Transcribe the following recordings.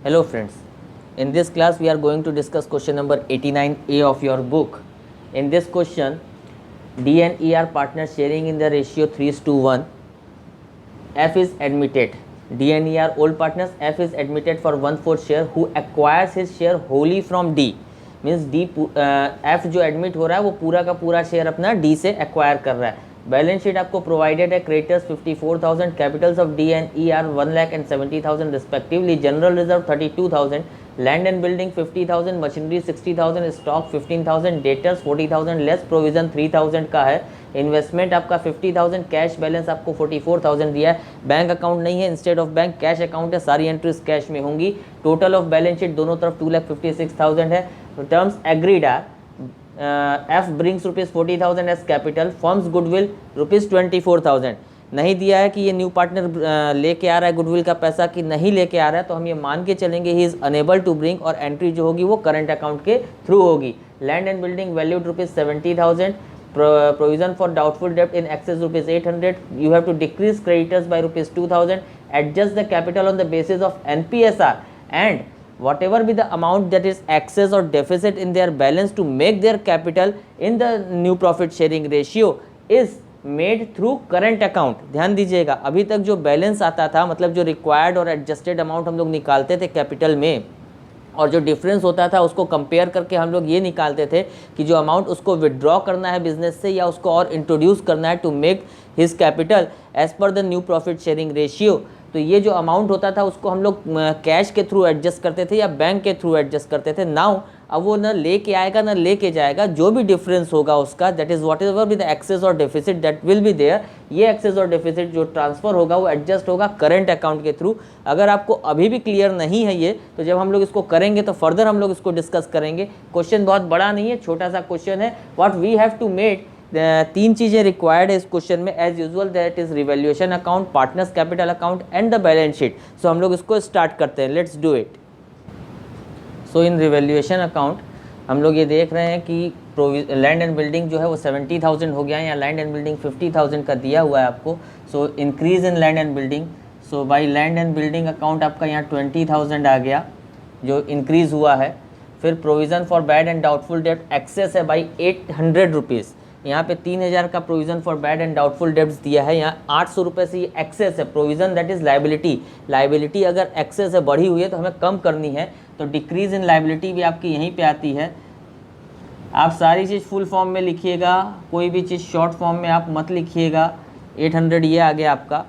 Hello friends, in this class we are going to discuss question number 89A of your book. In this question, D and E are partners sharing in the ratio 3:1. F is admitted. D and E are old partners. F is admitted for 1/4 share who acquires his share wholly from D. Means D F जो admit हो रहा है वो पूरा का पूरा share अपना D से एक्वायर कर रहा है. बैलेंस शीट आपको प्रोवाइडेड है. Creditors 54,000, Capitals of D and E R 1,70,000 respectively. General reserve 32,000, land and building 50,000, machinery 60,000, stock 15,000, debtors 40,000, less provision 3,000 का है. इन्वेस्टमेंट आपका 50,000, कैश बैलेंस आपको 44,000 दिया है. बैंक अकाउंट नहीं है, instead of bank cash account है. सारी एंट्रीज कैश में होंगी. टोटल ऑफ बैलेंस शीट दोनों तरफ 2,56,000 है. Terms agreed are F brings rupees 40,000 as capital, firm's goodwill rupees 24,000. नहीं दिया है कि ये न्यू पार्टनर लेके आ रहा है गुडविल का पैसा कि नहीं लेके आ रहा है, तो हम ये मान के चलेंगे he is unable to bring, और एंट्री जो होगी वो करंट अकाउंट के थ्रू होगी. Land and building valued rupees 70,000, provision for doubtful debt in excess rupees 800. You have to decrease creditors by rupees 2,000, adjust the capital on the basis of NPSR, and whatever be the amount that is excess or deficit in their balance to make their capital in the new profit sharing ratio is made through current account. ध्यान दीजिएगा, अभी तक जो balance आता था, मतलब जो required और एडजस्टेड अमाउंट हम लोग निकालते थे कैपिटल में, और जो डिफरेंस होता था उसको कंपेयर करके हम लोग ये निकालते थे कि जो अमाउंट उसको विड्रॉ करना है बिजनेस से या उसको और इंट्रोड्यूस करना है to make his capital as per the new profit sharing ratio. तो ये जो अमाउंट होता था उसको हम लोग कैश के थ्रू एडजस्ट करते थे या बैंक के थ्रू एडजस्ट करते थे. नाउ अब वो न लेके आएगा न लेके जाएगा, जो भी डिफरेंस होगा उसका, that is whatever be the excess और deficit that will be there, ये एक्सेस और डेफिसिट जो ट्रांसफर होगा वो एडजस्ट होगा करंट अकाउंट के थ्रू. अगर आपको अभी भी क्लियर नहीं है ये, तो जब हम लोग इसको करेंगे तो फर्दर हम लोग इसको डिस्कस करेंगे. क्वेश्चन बहुत बड़ा नहीं है, छोटा सा क्वेश्चन है. What we have to make, तीन चीज़ें रिक्वायर्ड है इस क्वेश्चन में as usual, that is revaluation account, partners capital account and the balance sheet. So हम लोग इसको स्टार्ट करते हैं. Let's do it. So in revaluation account हम लोग ये देख रहे हैं कि लैंड एंड बिल्डिंग जो है वो 70,000 हो गया है, या लैंड एंड बिल्डिंग 50,000 का दिया हुआ है आपको. So increase in land and building. So by land and building account आपका यहाँ 20,000 आ गया जो इंक्रीज़ हुआ है. फिर provision for bad and doubtful डेब्ट एक्सेस है बाई 800 रुपीज़. यहाँ पे 3,000 का provision for bad and doubtful debts दिया है. यहाँ 800 रुपये से ये एक्सेस है. Provision that is liability. Liability अगर एक्सेस है, बढ़ी हुई है, तो हमें कम करनी है, तो डिक्रीज़ इन लाइबिलिटी भी आपकी यहीं पे आती है. आप सारी चीज़ फुल फॉर्म में लिखिएगा, कोई भी चीज़ शॉर्ट फॉर्म में आप मत लिखिएगा. 800 ये आ गया आपका.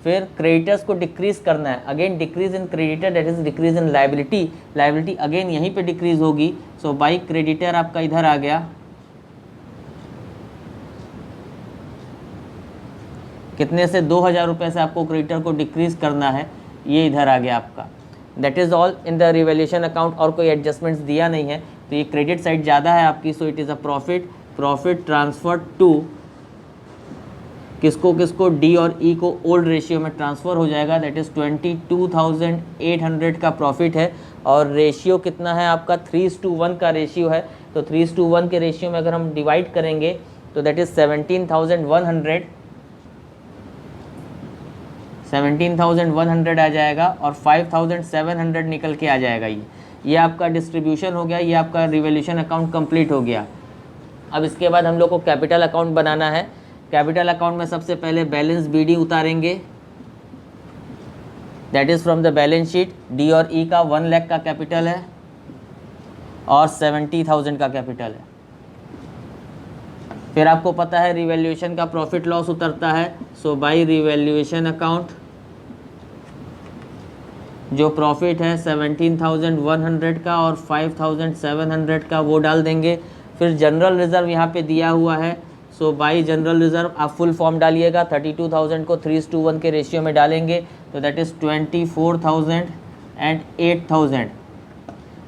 फिर क्रेडिटर्स को डिक्रीज़ करना है. Again decrease in creditor that is decrease in liability. Liability again यहीं पे डिक्रीज़ होगी. सो बाई क्रेडिटर आपका इधर आ गया. कितने से 2,000 रुपये से आपको क्रेडिटर को डिक्रीज़ करना है, ये इधर आ गया आपका. That is all in the revaluation account. और कोई एडजस्टमेंट्स दिया नहीं है, तो ये क्रेडिट साइड ज़्यादा है आपकी. So it is a profit. Profit transfer to किसको किसको, डी और ई को ओल्ड रेशियो में ट्रांसफ़र हो जाएगा. दैट इज़ 22,800 का प्रॉफिट है. और रेशियो कितना है आपका, 3:1 का रेशियो है. तो 3:1 के रेशियो में अगर हम डिवाइड करेंगे तो दैट इज़ 17,100 आ जाएगा, और 5,700 निकल के आ जाएगा. ये आपका डिस्ट्रीब्यूशन हो गया, ये आपका रिवैल्यूएशन अकाउंट कंप्लीट हो गया. अब इसके बाद हम लोग को कैपिटल अकाउंट बनाना है. कैपिटल अकाउंट में सबसे पहले बैलेंस बीडी उतारेंगे. That is from the balance sheet. D और ई का 1 लाख का कैपिटल है और 70,000 का कैपिटल है. फिर आपको पता है रिवैल्यूएशन का प्रॉफिट लॉस उतरता है. सो बाई रिवैल्यूएशन अकाउंट जो प्रॉफिट है 17,100 का और 5,700 का वो डाल देंगे. फिर जनरल रिज़र्व यहाँ पे दिया हुआ है. सो बाई जनरल रिज़र्व आप फुल फॉर्म डालिएगा. 32,000 को 3:1 के रेशियो में डालेंगे, तो दैट इज़ 24,000 एंड 8,000.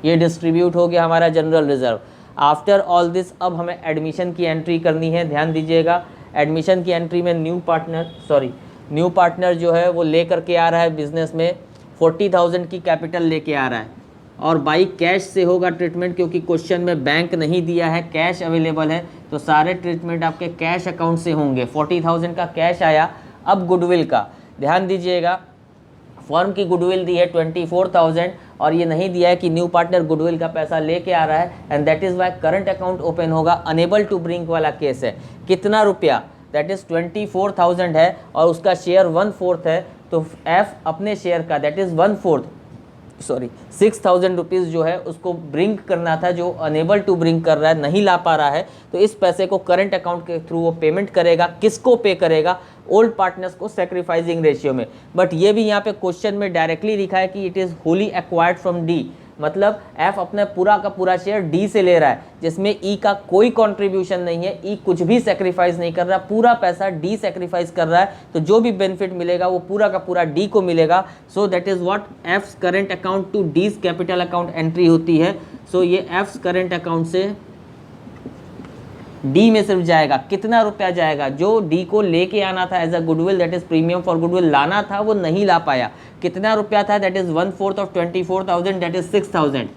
ये डिस्ट्रीब्यूट हो गया हमारा general reserve. After all this अब हमें एडमिशन की एंट्री करनी है. ध्यान दीजिएगा, एडमिशन की एंट्री में न्यू पार्टनर जो है वो ले करके आ रहा है बिजनेस में 40,000 की कैपिटल लेके आ रहा है, और बाई कैश से होगा ट्रीटमेंट, क्योंकि क्वेश्चन में बैंक नहीं दिया है, कैश अवेलेबल है, तो सारे ट्रीटमेंट आपके कैश अकाउंट से होंगे. 40,000 का कैश आया. अब गुडविल का ध्यान दीजिएगा. फर्म की गुडविल दी है 24,000 और ये नहीं दिया है कि न्यू पार्टनर गुडविल का पैसा लेके आ रहा है, and that is why current account open होगा। अनेबल टू ब्रिंक वाला केस है। कितना रुपया, दैट इज़ 24,000 है और उसका शेयर 1/4 है, तो एफ अपने शेयर का दैट इज़ 1/4 6,000 रुपीज़ जो है उसको ब्रिंक करना था, जो अनेबल टू ब्रिंक कर रहा है, नहीं ला पा रहा है, तो इस पैसे को करंट अकाउंट के थ्रू वो पेमेंट करेगा। किसको पे करेगा? ओल्ड पार्टनर्स को सैक्रिफाइसिंग रेशियो में। बट ये भी यहाँ पे क्वेश्चन में डायरेक्टली लिखा है कि it is Holi acquired from D, मतलब एफ अपने पूरा का पूरा शेयर डी से ले रहा है, जिसमें ई का कोई कंट्रीब्यूशन नहीं है, ई कुछ भी सेक्रीफाइस नहीं कर रहा, पूरा पैसा डी सेक्रीफाइस कर रहा है, तो जो भी बेनिफिट मिलेगा वो पूरा का पूरा डी को मिलेगा। So that is what F's current account to D's capital account entry होती है। सो ये एफ्स करंट अकाउंट से डी में सिर्फ जाएगा। कितना रुपया जाएगा? जो डी को लेके आना था as a goodwill, that is premium for goodwill लाना था, वो नहीं ला पाया। कितना रुपया था? That is 1/4 of 24,000, that is 6,000।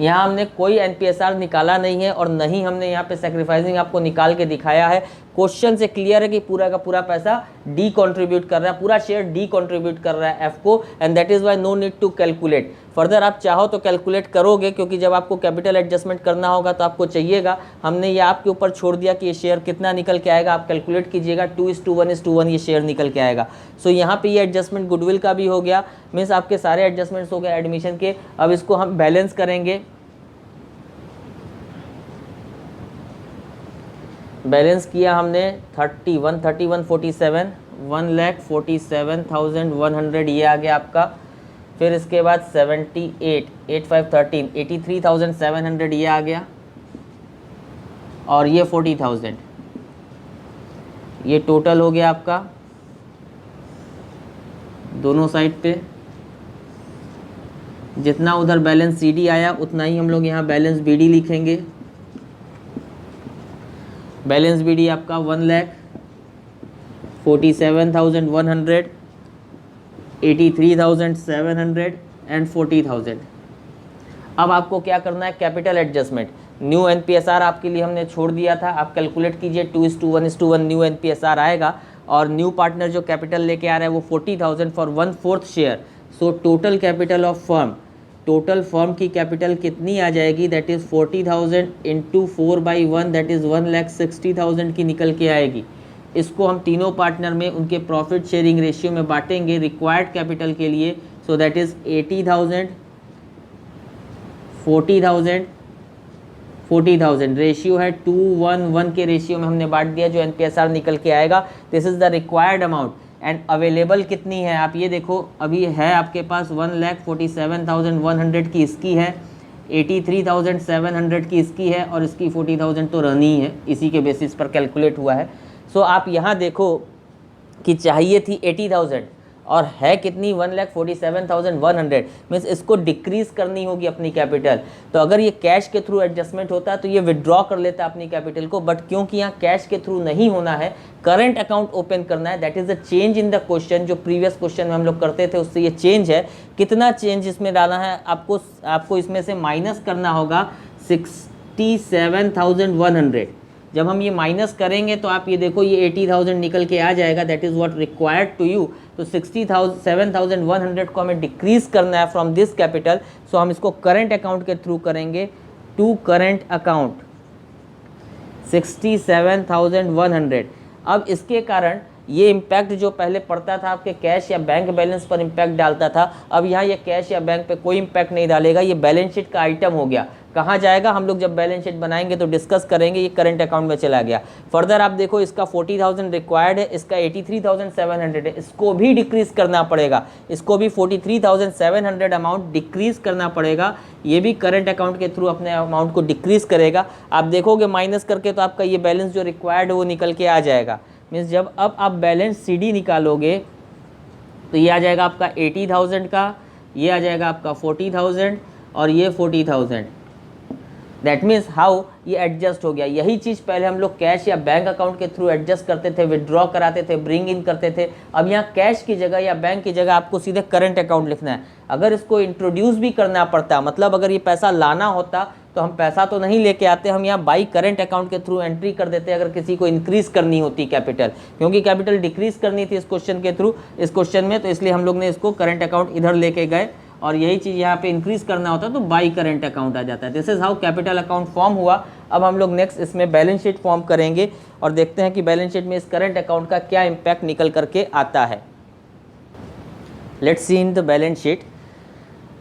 यहाँ हमने कोई एनपीएसआर निकाला नहीं है और नहीं हमने यहाँ पे सेक्रीफाइसिंग आपको निकाल के दिखाया है। क्वेश्चन से क्लियर है कि पूरा का पूरा पैसा डी कंट्रीब्यूट कर रहा है, पूरा शेयर डी कंट्रीब्यूट कर रहा है एफ को, and that is why no need to calculate further. आप चाहो तो कैलकुलेट करोगे, क्योंकि जब आपको कैपिटल एडजस्टमेंट करना होगा तो आपको चाहिएगा। हमने ये आपके ऊपर छोड़ दिया कि ये शेयर कितना निकल के आएगा, आप कैलकुलेट कीजिएगा। 2:1 ये शेयर निकल के आएगा। सो यहाँ पे ये एडजस्टमेंट गुडविल का भी हो गया, मीन्स आपके सारे एडजस्टमेंट्स हो गए एडमिशन के। अब इसको हम बैलेंस करेंगे। बैलेंस किया हमने 31,47, 1,47,100 ये आ गया आपका। फिर इसके बाद 78, 8,513, 83,700 ये आ गया, और ये 40,000 ये टोटल हो गया आपका दोनों साइड पे। जितना उधर बैलेंस सी डी आया उतना ही हम लोग यहाँ बैलेंस बी डी लिखेंगे। बैलेंस बी डी आपका 1,47,100, 83,700 एंड 40,000। अब आपको क्या करना है? Capital adjustment. न्यू एनपीएसआर आपके लिए हमने छोड़ दिया था, आप कैलकुलेट कीजिए। 2:1 न्यू एनपीएसआर आएगा, और न्यू पार्टनर जो कैपिटल लेके आ रहा है वो 40,000 for 1/4 share. So total capital of firm, total firm की कैपिटल कितनी आ जाएगी? That is 40,000 into 4/1, that is 1,60,000 की निकल के आएगी। इसको हम तीनों पार्टनर में उनके प्रॉफिट शेयरिंग रेशियो में बांटेंगे रिक्वायर्ड कैपिटल के लिए। सो दैट इज़ 80,000, 40,000, 40,000 रेशियो है 2:1 के रेशियो में हमने बांट दिया, जो एनपीएसआर निकल के आएगा। This is the required amount. And available कितनी है आप ये देखो, अभी है आपके पास 1,47,100 की इसकी है, 83,700 की इसकी है, और इसकी 40,000 तो रहनी है, इसी के बेसिस पर कैलकुलेट हुआ है। सो आप यहाँ देखो कि चाहिए थी 80,000 और है कितनी? 1,47,100, मीन्स इसको डिक्रीज़ करनी होगी अपनी कैपिटल। तो अगर ये कैश के थ्रू एडजस्टमेंट होता तो ये विड्रॉ कर लेता अपनी कैपिटल को, बट क्योंकि यहाँ कैश के थ्रू नहीं होना है, करंट अकाउंट ओपन करना है। That is the change in the question. जो प्रीवियस क्वेश्चन में हम लोग करते थे उससे ये चेंज है। कितना चेंज इसमें डालना है आपको इसमें से माइनस करना होगा 67,100। जब हम ये माइनस करेंगे तो आप ये देखो ये 80,000 निकल के आ जाएगा। That is what required to you. तो 67,100 को हमें डिक्रीज़ करना है फ्रॉम दिस कैपिटल। सो हम इसको करंट अकाउंट के थ्रू करेंगे। To current account 67,100। अब इसके कारण ये इम्पैक्ट जो पहले पड़ता था आपके कैश या बैंक बैलेंस पर इम्पैक्ट डालता था, अब यहाँ ये कैश या बैंक पे कोई इम्पैक्ट नहीं डालेगा। ये बैलेंस शीट का आइटम हो गया। कहाँ जाएगा? हम लोग जब बैलेंस शीट बनाएंगे तो डिस्कस करेंगे। ये करंट अकाउंट में चला गया। फर्दर आप देखो इसका 40,000 रिक्वायर्ड है, इसका 83,700 है, इसको भी डिक्रीज़ करना पड़ेगा। इसको भी 43,700 अमाउंट डिक्रीज़ करना पड़ेगा। ये भी करंट अकाउंट के थ्रू अपने अमाउंट को डिक्रीज़ करेगा। आप देखोगे माइनस करके तो आपका ये बैलेंस जो रिक्वायर्ड है वो निकल के आ जाएगा। मीन्स जब अब आप बैलेंस सीडी निकालोगे तो ये आ जाएगा आपका 80,000 का, ये आ जाएगा आपका 40,000 और ये 40,000। दैट मीन्स हाउ ये एडजस्ट हो गया। यही चीज़ पहले हम लोग कैश या बैंक अकाउंट के थ्रू एडजस्ट करते थे, विड्रॉ कराते थे, ब्रिंग इन करते थे। अब यहाँ कैश की जगह या बैंक की जगह आपको सीधे करंट अकाउंट लिखना है। अगर इसको इंट्रोड्यूस भी करना पड़ता, मतलब अगर ये पैसा लाना होता तो तो हम पैसा तो नहीं लेके आते, हम यहाँ बाई करंट अकाउंट के थ्रू एंट्री कर देते हैं अगर किसी को इंक्रीज करनी होती कैपिटल, क्योंकि कैपिटल डिक्रीज करनी थी इस क्वेश्चन के थ्रू, इस क्वेश्चन में, तो इसलिए हम लोग ने इसको करंट अकाउंट इधर लेके गए और यही चीज़ यहाँ पे इंक्रीज करना होता है तो बाई करंट अकाउंट आ जाता है। This is how capital account form हुआ। अब हम लोग नेक्स्ट इसमें बैलेंस शीट फॉर्म करेंगे और देखते हैं कि बैलेंस शीट में इस करंट अकाउंट का क्या इम्पैक्ट निकल करके आता है। Let's see in the balance sheet.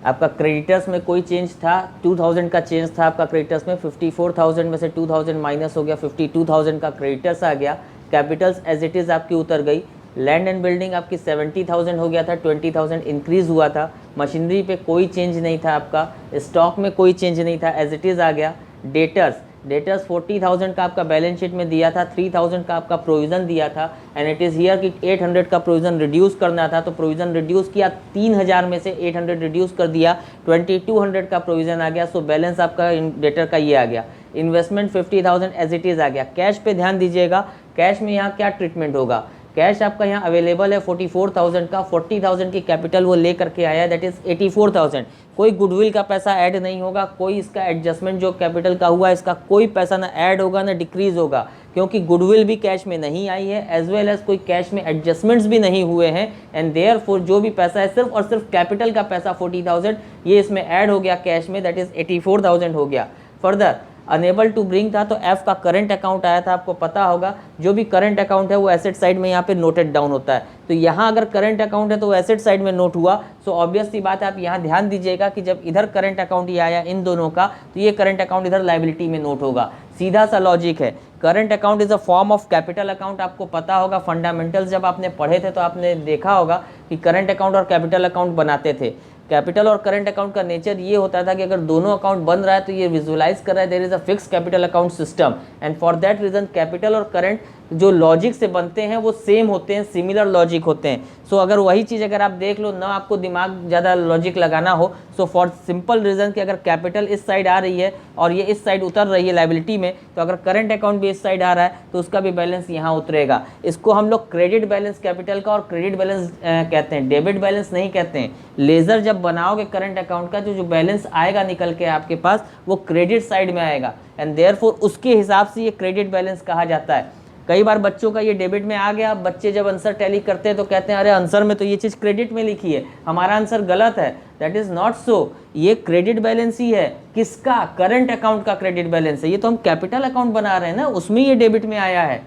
आपका क्रेडिटर्स में कोई चेंज था, 2000 का चेंज था आपका क्रेडिटर्स में, 54,000 में से 2000 माइनस हो गया, 52,000 का क्रेडिटर्स आ गया। कैपिटल्स एज इट इज़ आपकी उतर गई। लैंड एंड बिल्डिंग आपकी 70,000 हो गया था, 20,000 इंक्रीज़ हुआ था। मशीनरी पे कोई चेंज नहीं था आपका, स्टॉक में कोई चेंज नहीं था, एज इट इज़ आ गया। डेटर्स 40,000 का आपका बैलेंस शीट में दिया था, 3,000 का आपका प्रोविज़न दिया था, एंड इट इज़ हियर कि 800 का प्रोविज़न रिड्यूस करना था, तो प्रोविज़न रिड्यूस किया, 3,000 में से 800 रिड्यूस कर दिया, 2200 का प्रोविज़न आ गया। सो बैलेंस आपका डेटर का ये आ गया। इन्वेस्टमेंट 50,000 एज इट इज़ आ गया। कैश पे ध्यान दीजिएगा, कैश में यहाँ क्या ट्रीटमेंट होगा। कैश आपका यहाँ अवेलेबल है 44,000 का, 40,000 की कैपिटल वो ले करके आया, दैट इज़ 84,000। कोई गुडविल का पैसा ऐड नहीं होगा, कोई इसका एडजस्टमेंट जो कैपिटल का हुआ इसका कोई पैसा ना ऐड होगा ना डिक्रीज होगा, क्योंकि गुडविल भी कैश में नहीं आई है, एज वेल एज कोई कैश में एडजस्टमेंट्स भी नहीं हुए हैं, एंड देयरफॉर जो भी पैसा है सिर्फ और सिर्फ कैपिटल का पैसा 40,000 ये इसमें ऐड हो गया कैश में, दैट इज़ 84,000 हो गया। फर्दर अनेबल टू ब्रिंग था, तो एफ का करंट अकाउंट आया था, आपको पता होगा जो भी करंट अकाउंट है वो एसेट साइड में यहाँ पे नोटेड डाउन होता है, तो यहाँ अगर करंट अकाउंट है तो वो एसेट साइड में नोट हुआ। सो ऑब्वियस सी बात है, आप यहाँ ध्यान दीजिएगा कि जब इधर करंट अकाउंट ये आया इन दोनों का, तो ये करंट अकाउंट इधर लाइबिलिटी में नोट होगा। सीधा सा लॉजिक है। Current account is a form of capital account, आपको पता होगा, फंडामेंटल्स जब आपने पढ़े थे तो आपने देखा होगा कि करंट अकाउंट और कैपिटल अकाउंट बनाते थे। कैपिटल और करंट अकाउंट का नेचर ये होता था कि अगर दोनों अकाउंट बन रहा है तो ये विजुलाइज कर रहा है there is a fix capital account system, and for that reason capital और करंट जो लॉजिक से बनते हैं वो सेम होते हैं, सिमिलर लॉजिक होते हैं। सो अगर वही चीज़ अगर आप देख लो, ना आपको दिमाग ज़्यादा लॉजिक लगाना हो, सो फॉर सिंपल रीजन कि अगर कैपिटल इस साइड आ रही है और ये इस साइड उतर रही है लाइबिलिटी में, तो अगर करंट अकाउंट भी इस साइड आ रहा है तो उसका भी बैलेंस यहाँ उतरेगा। इसको हम लोग क्रेडिट बैलेंस कैपिटल का और क्रेडिट बैलेंस कहते हैं, डेबिट बैलेंस नहीं कहते हैं। लेजर जब बनाओगे करंट अकाउंट का, जो बैलेंस आएगा निकल के आपके पास वो क्रेडिट साइड में आएगा, एंड देयरफॉर उसके हिसाब से ये क्रेडिट बैलेंस कहा जाता है। कई बार बच्चों का ये डेबिट में आ गया, बच्चे जब आंसर टैली करते हैं तो कहते हैं अरे आंसर में तो ये चीज़ क्रेडिट में लिखी है, हमारा आंसर गलत है। दैट इज़ नॉट सो, ये क्रेडिट बैलेंस ही है। किसका? करंट अकाउंट का क्रेडिट बैलेंस है। ये तो हम कैपिटल अकाउंट बना रहे हैं ना, उसमें ये डेबिट में आया है।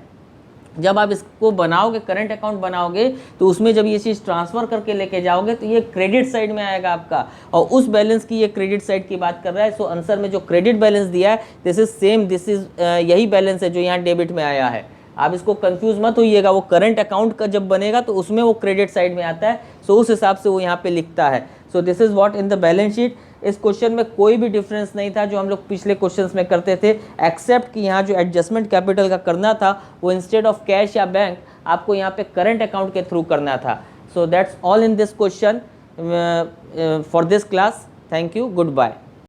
जब आप इसको बनाओगे, करंट अकाउंट बनाओगे, तो उसमें जब ये चीज़ ट्रांसफ़र करके लेके जाओगे तो ये क्रेडिट साइड में आएगा आपका, और उस बैलेंस की ये क्रेडिट साइड की बात कर रहा है। सो आंसर में जो क्रेडिट बैलेंस दिया है this is same, this is यही बैलेंस है जो यहाँ डेबिट में आया है। आप इसको कंफ्यूज मत होइएगा, वो करंट अकाउंट का जब बनेगा तो उसमें वो क्रेडिट साइड में आता है, सो उस हिसाब से वो यहाँ पे लिखता है। So this is what in the balance sheet. इस क्वेश्चन में कोई भी डिफरेंस नहीं था जो हम लोग पिछले क्वेश्चंस में करते थे, एक्सेप्ट कि यहाँ जो एडजस्टमेंट कैपिटल का करना था वो इंस्टेड ऑफ कैश या बैंक आपको यहाँ पे करंट अकाउंट के थ्रू करना था। So that's all in this question for this class. Thank you, good bye.